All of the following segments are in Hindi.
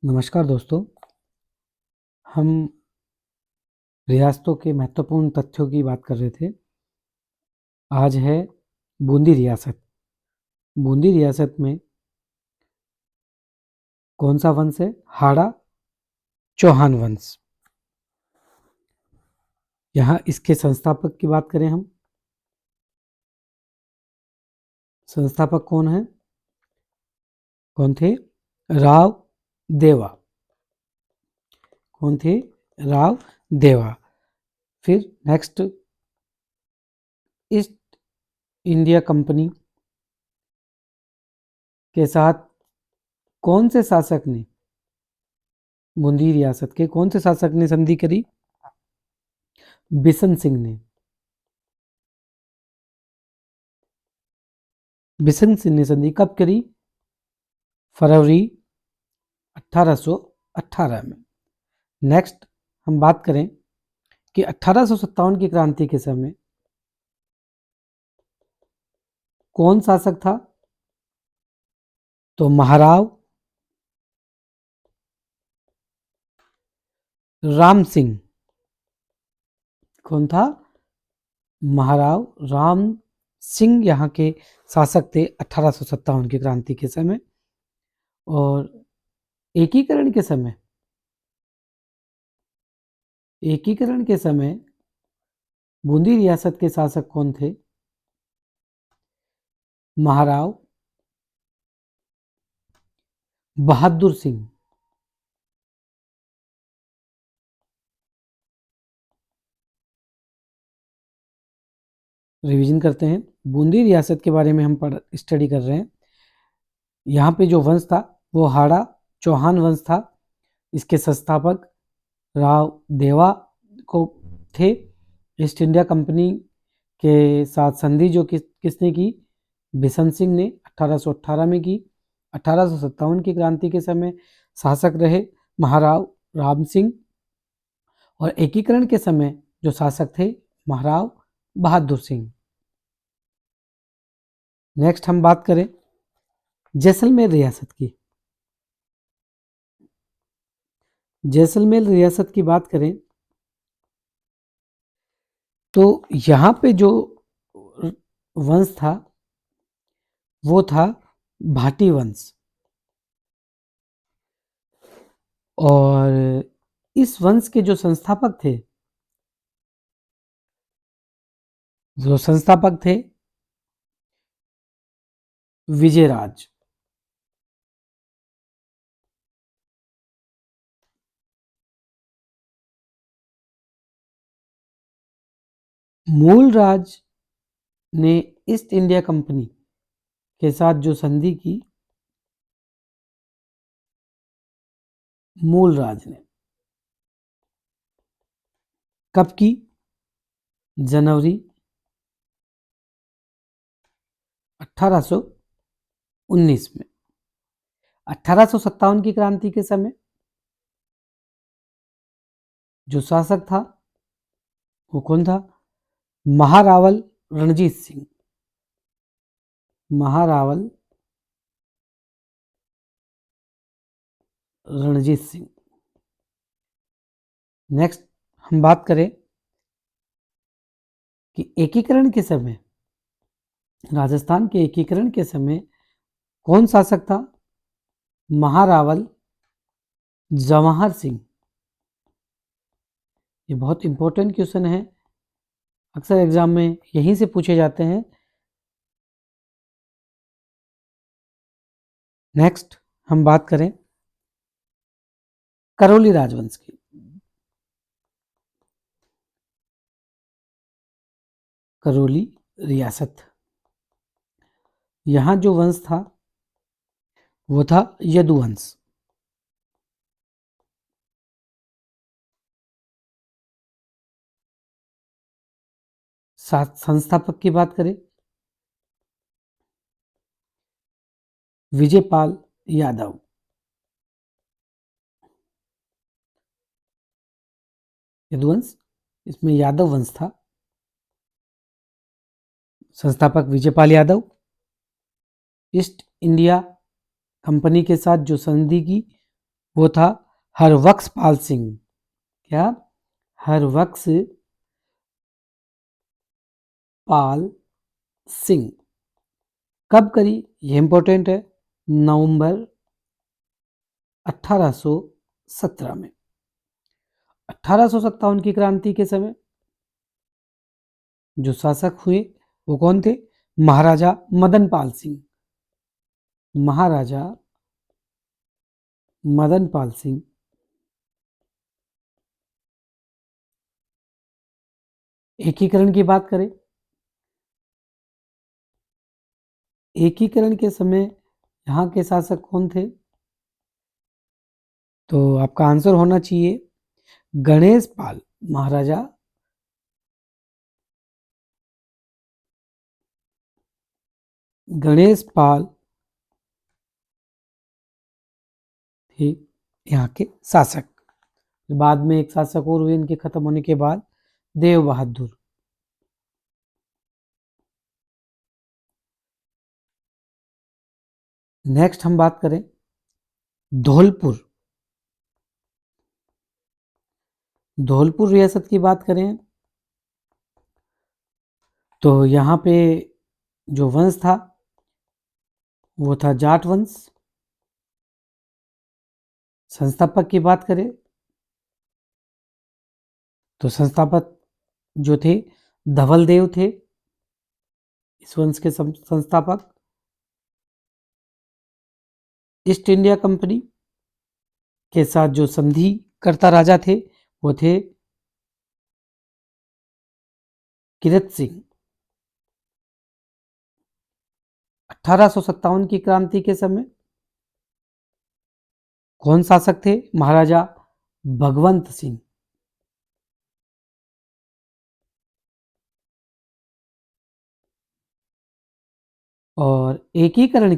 नमस्कार दोस्तों। हम रियासतों के महत्वपूर्ण तथ्यों की बात कर रहे थे। आज है बूंदी रियासत। बूंदी रियासत में कौन सा वंश है? हाड़ा चौहान वंश। यहाँ इसके संस्थापक की बात करें हम, संस्थापक कौन है? कौन थे? राव देवा। कौन थे? राव देवा। फिर नेक्स्ट, ईस्ट इंडिया कंपनी के साथ कौन से शासक ने, बूंदी रियासत के कौन से शासक ने संधि करी? बिशन सिंह ने। बिशन सिंह ने संधि कब करी? फरवरी 1818 में। नेक्स्ट हम बात करें कि 1857 की क्रांति के समय कौन शासक था? तो महाराव राम सिंह। कौन था? महाराव राम सिंह यहाँ के शासक थे 1857 की क्रांति के समय। और एकीकरण के समय, एकीकरण के समय बूंदी रियासत के शासक कौन थे? महाराव बहादुर सिंह। रिवीजन करते हैं, बूंदी रियासत के बारे में हम स्टडी कर रहे हैं। यहाँ पे जो वंश था वो हाड़ा चौहान वंश था। इसके संस्थापक राव देवा को थे। ईस्ट इंडिया कंपनी के साथ संधि जो किसने की? बिशन सिंह ने 1818 में की। 1857 की क्रांति के समय शासक रहे महाराव राम सिंह। और एकीकरण के समय जो शासक थे महाराव बहादुर सिंह। नेक्स्ट हम बात करें जैसलमेर रियासत की। जैसलमेर रियासत की बात करें तो यहाँ पे जो वंश था वो था भाटी वंश। और इस वंश के जो संस्थापक थे, जो संस्थापक थे विजयराज। मूलराज ने ईस्ट इंडिया कंपनी के साथ जो संधि की, मूलराज ने कब की? जनवरी 1819 में। 1857 की क्रांति के समय जो शासक था वो कौन था? महारावल रणजीत सिंह। महारावल रणजीत सिंह। नेक्स्ट हम बात करें कि एकीकरण के समय, राजस्थान के एकीकरण के समय कौन शासक था? महारावल जवाहर सिंह। ये बहुत इंपॉर्टेंट क्वेश्चन है, अक्सर एग्जाम में यहीं से पूछे जाते हैं। नेक्स्ट हम बात करें करौली राजवंश की। करौली रियासत, यहां जो वंश था वो था यदुवंश। संस्थापक की बात करें विजयपाल यादव। यदुवंश, इसमें यादव वंश था। संस्थापक Vijaypal Yadav. East India Company के साथ जो संधि की वो था हरबख्श पाल सिंह। क्या? हरबख्श पाल सिंह। कब करी? ये इंपॉर्टेंट है, नवंबर 1817 में। 1857 की क्रांति के समय जो शासक हुए वो कौन थे? महाराजा मदन पाल सिंह। महाराजा मदन पाल सिंह। एकीकरण की बात करें, एकीकरण के समय यहाँ के शासक कौन थे? तो आपका आंसर होना चाहिए गणेश पाल। महाराजा गणेश पाल थे यहाँ के शासक। बाद में एक शासक और हुए इनके खत्म होने के बाद, देव बहादुर। नेक्स्ट हम बात करें धौलपुर। धौलपुर रियासत की बात करें तो यहाँ पे जो वंश था वो था जाट वंश। संस्थापक की बात करें तो संस्थापक जो थे धवल देव थे, इस वंश के संस्थापक। ईस्ट इंडिया कंपनी के साथ जो संधि करता राजा थे वो थे किरत सिंह। 1857 की क्रांति के समय कौन शासक थे? महाराजा भगवंत सिंह। और एकीकरण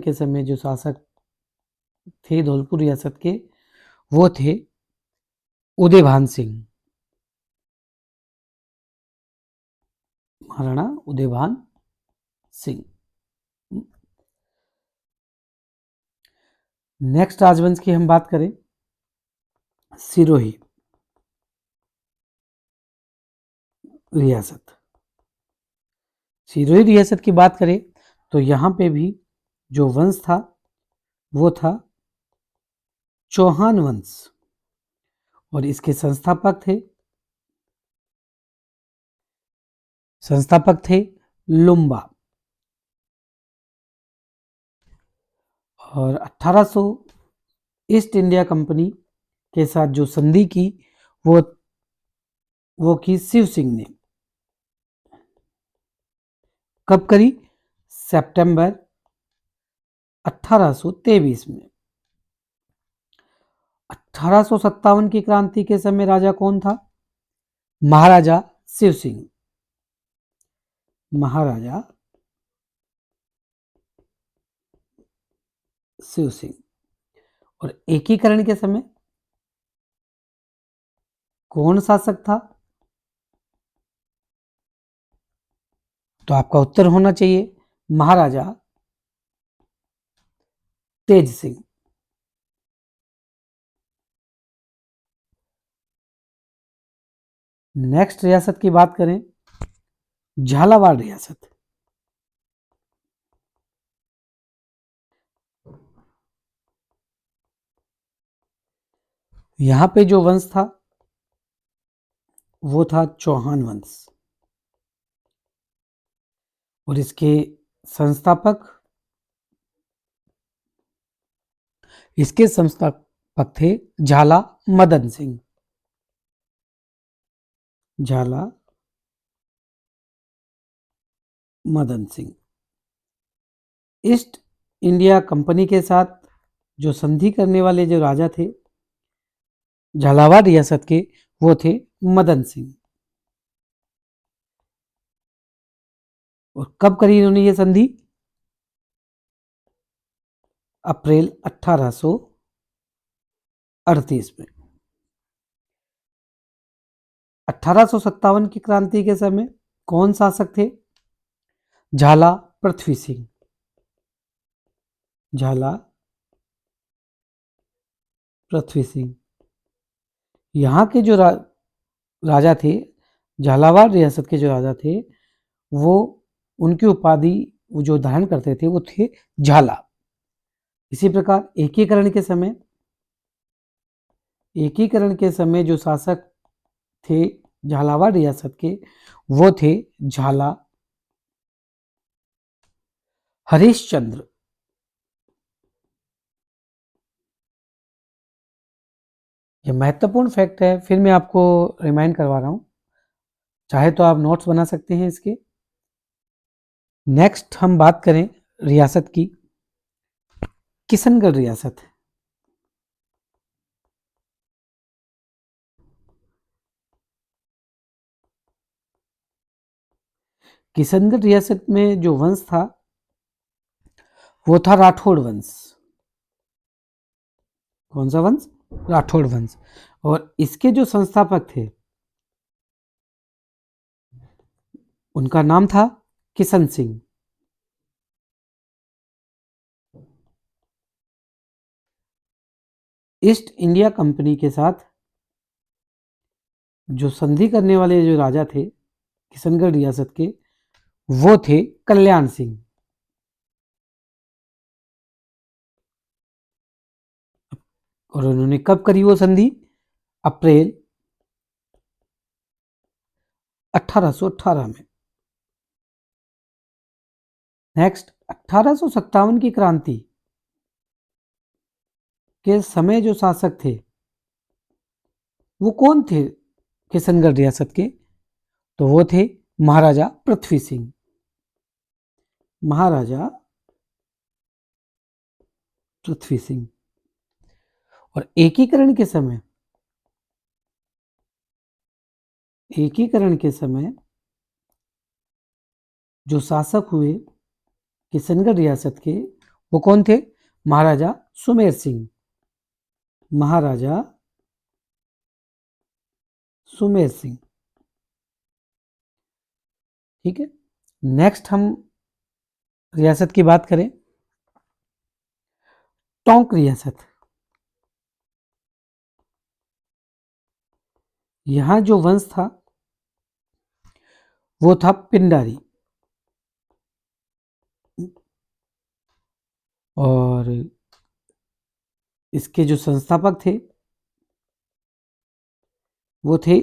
के समय जो शासक थे धौलपुर रियासत के वो थे उदयभान सिंह। महाराणा उदयभान सिंह। नेक्स्ट राजवंश की हम बात करें सिरोही रियासत। सिरोही रियासत की बात करें तो यहाँ पे भी जो वंश था वो था चौहान वंश और इसके संस्थापक थे लुम्बा। और 1800 ईस्ट इंडिया कंपनी के साथ जो संधि की वो की शिव सिंह ने। कब करी? सितंबर 1823 में। 1857 की क्रांति के समय राजा कौन था? महाराजा शिव सिंह। महाराजा शिव सिंह। और एकीकरण के समय कौन शासक था? तो आपका उत्तर होना चाहिए महाराजा तेज सिंह। नेक्स्ट रियासत की बात करें झालावाड़ रियासत। यहां पे जो वंश था वो था चौहान वंश और इसके संस्थापक थे झाला मदन सिंह। झाला Madan Singh. East India Company के साथ जो संधि करने वाले जो राजा थे झालावाड़ रियासत के वो थे मदन सिंह। और कब करी इन्होंने ये संधि? अप्रैल 1838 में। 1857 की क्रांति के समय कौन शासक थे? झाला पृथ्वी सिंह। झाला पृथ्वी सिंह। यहाँ के जो राजा थे, झालावाड़ रियासत के जो राजा थे, वो उनकी उपाधि वो जो धारण करते थे वो थे झाला। इसी प्रकार एकीकरण के समय जो शासक थे झालावाड़ रियासत के, वो थे झाला हरिश्चंद्र। ये महत्वपूर्ण फैक्ट है, फिर मैं आपको रिमाइंड करवा रहा हूं, चाहे तो आप नोट्स बना सकते हैं इसके। नेक्स्ट हम बात करें रियासत की, किशनगढ़ रियासत। किशनगढ़ रियासत में जो वंश था वो था राठौड़ वंश। कौन सा वंश? राठौड़ वंश। और इसके जो संस्थापक थे उनका नाम था Kishan Singh. East India Company के साथ जो संधि करने वाले जो राजा थे किशनगढ़ रियासत के, वो थे कल्याण सिंह। और उन्होंने कब करी वो संधि? अप्रैल 1818 में। नेक्स्ट 1857 की क्रांति के समय जो शासक थे वो कौन थे किशनगढ़ रियासत के? तो वो थे महाराजा पृथ्वी सिंह। महाराजा पृथ्वी सिंह। और एकीकरण के समय जो शासक हुए किशनगढ़ रियासत के, वो कौन थे? महाराजा सुमेर सिंह। महाराजा सुमेर सिंह। ठीक है। नेक्स्ट हम रियासत की बात करें, टोंक रियासत। यहां जो वंश था वो था पिंडारी। और इसके जो संस्थापक थे वो थे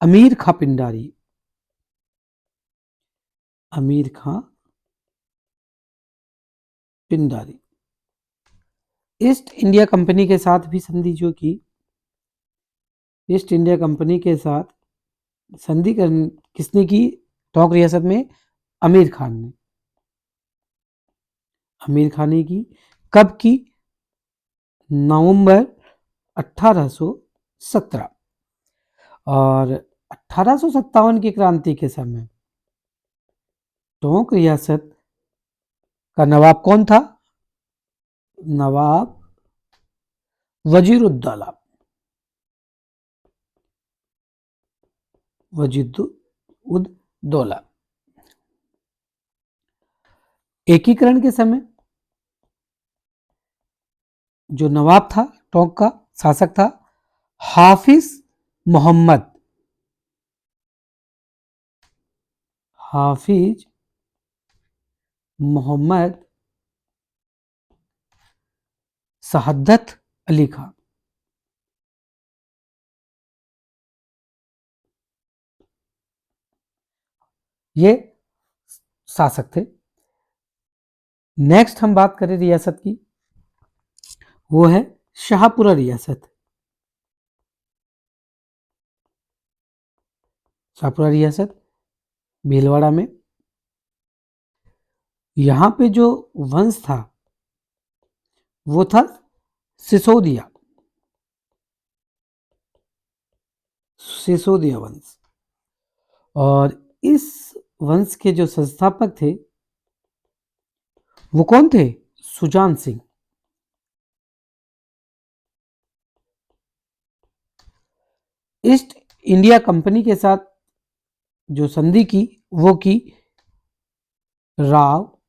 अमीर खां पिंडारी। अमीर खां पिंडारी। ईस्ट इंडिया कंपनी के साथ भी संधि जो की, ईस्ट इंडिया कंपनी के साथ संधि किसने की? टोंक रियासत में आमिर खान ने। आमिर खान ने की। कब की? नवंबर 1817। और 1857 की क्रांति के समय टोंक रियासत का नवाब कौन था? नवाब वजीरुद्दौला। वजीरुद्दौला। एकीकरण के समय जो नवाब था टोंक का, शासक था हाफिज मोहम्मद। हाफिज मोहम्मद शहादत अली खां। ये शासक थे। नेक्स्ट हम बात करें रियासत की, वो है शाहपुरा रियासत। शाहपुरा रियासत भीलवाड़ा में। यहां पे जो वंश था वो था सिसोदिया। सिसोदिया वंश। और इस वंश के जो संस्थापक थे वो कौन थे? Sujan Singh. East India Company के साथ जो संधि की वो की राव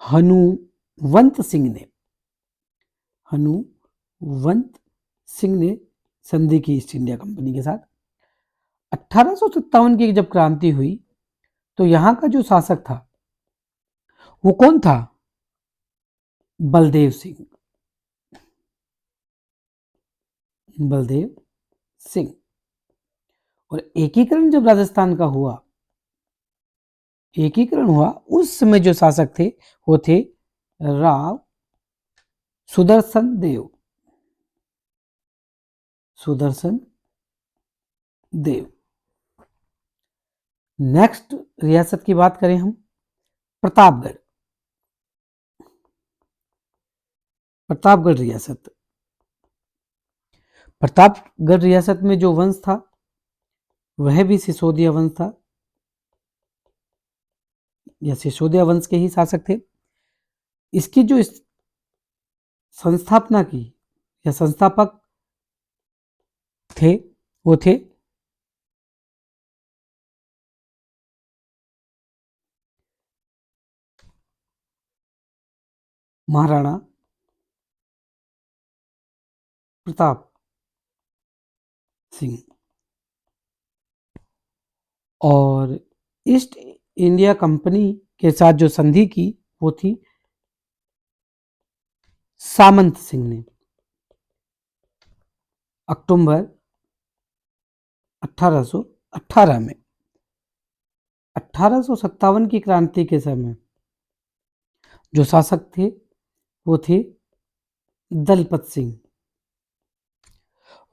हनुवंत सिंह ने। हनुवंत जसवंत सिंह ने संधि की ईस्ट इंडिया कंपनी के साथ। 1857 की जब क्रांति हुई तो यहां का जो शासक था वो कौन था? बलदेव सिंह। बलदेव सिंह। और एकीकरण जब राजस्थान का हुआ, एकीकरण हुआ, उस समय जो शासक थे वो थे राव सुदर्शन देव। सुदर्शन देव। नेक्स्ट रियासत की बात करें हम, प्रतापगढ़। प्रतापगढ़ रियासत। प्रतापगढ़ रियासत में जो वंश था वह भी सिसोदिया वंश था, या सिसोदिया वंश के ही शासक थे। इसकी जो संस्थापना की या संस्थापक थे वो थे महाराणा प्रताप सिंह। और ईस्ट इंडिया कंपनी के साथ जो संधि की वो थी सामंत सिंह ने, अक्टूबर 1818 में। 1857 की क्रांति के समय जो शासक थे वो थे दलपत सिंह।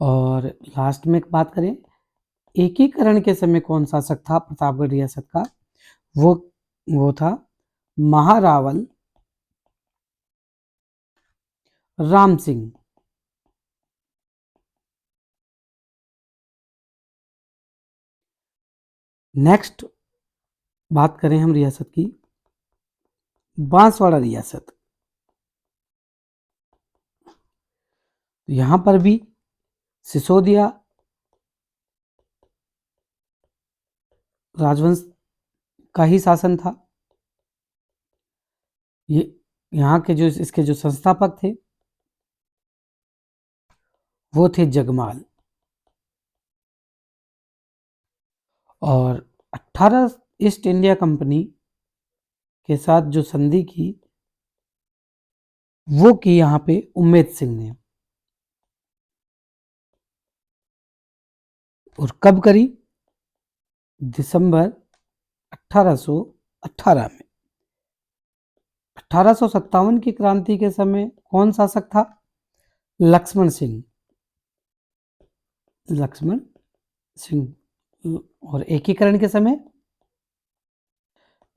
और लास्ट में बात करें एकीकरण के समय कौन शासक था प्रतापगढ़ रियासत का, वो था महारावल राम सिंह। नेक्स्ट बात करें हम रियासत की, बांसवाड़ा रियासत। यहां पर भी सिसोदिया राजवंश का ही शासन था। ये यहाँ के जो इसके जो संस्थापक थे वो थे जगमाल। और 18 ईस्ट इंडिया कंपनी के साथ जो संधि की वो की यहाँ पे उम्मेद सिंह ने। और कब करी? दिसंबर 1818 में। 1857 की क्रांति के समय कौन शासक था? लक्ष्मण सिंह। लक्ष्मण सिंह। और एकीकरण के समय,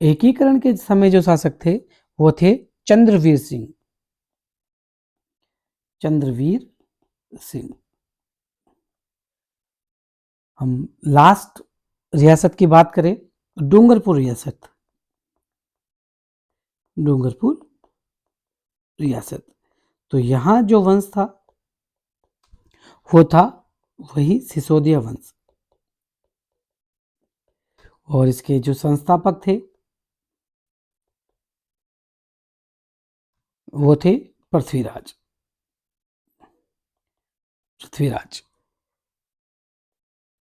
एकीकरण के समय जो शासक थे वो थे चंद्रवीर सिंह। चंद्रवीर सिंह। हम लास्ट रियासत की बात करें, डूंगरपुर रियासत। डूंगरपुर रियासत। तो यहां जो वंश था वो था वही सिसोदिया वंश। और इसके जो संस्थापक थे वो थे Prithviraj. Prithviraj.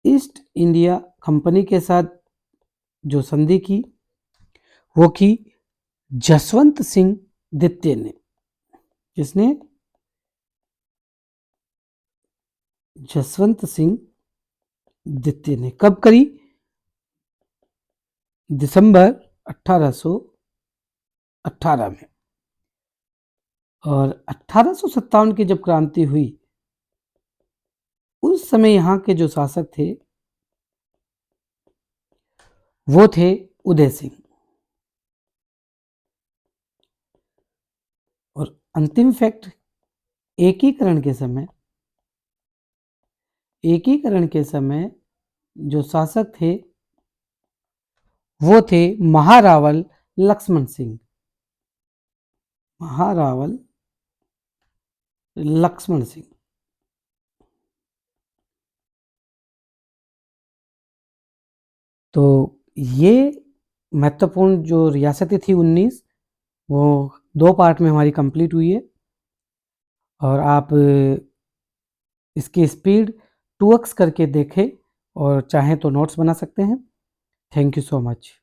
East India Company के साथ जो संधि की वो की जसवंत सिंह द्वितीय ने। किसने? जसवंत सिंह द्वितीय ने। कब करी? दिसंबर 1818 में। और 1857 की जब क्रांति हुई उस समय यहां के जो शासक थे वो थे उदय सिंह। और अंतिम फैक्ट, एकीकरण के समय, एकीकरण के समय जो शासक थे वो थे महारावल लक्ष्मण सिंह। महारावल लक्ष्मण सिंह। तो ये महत्वपूर्ण जो रियासतें थी 19, वो 2 पार्ट में हमारी कंप्लीट हुई है। और आप इसकी स्पीड 2x करके देखें और चाहें तो नोट्स बना सकते हैं। Thank you so much.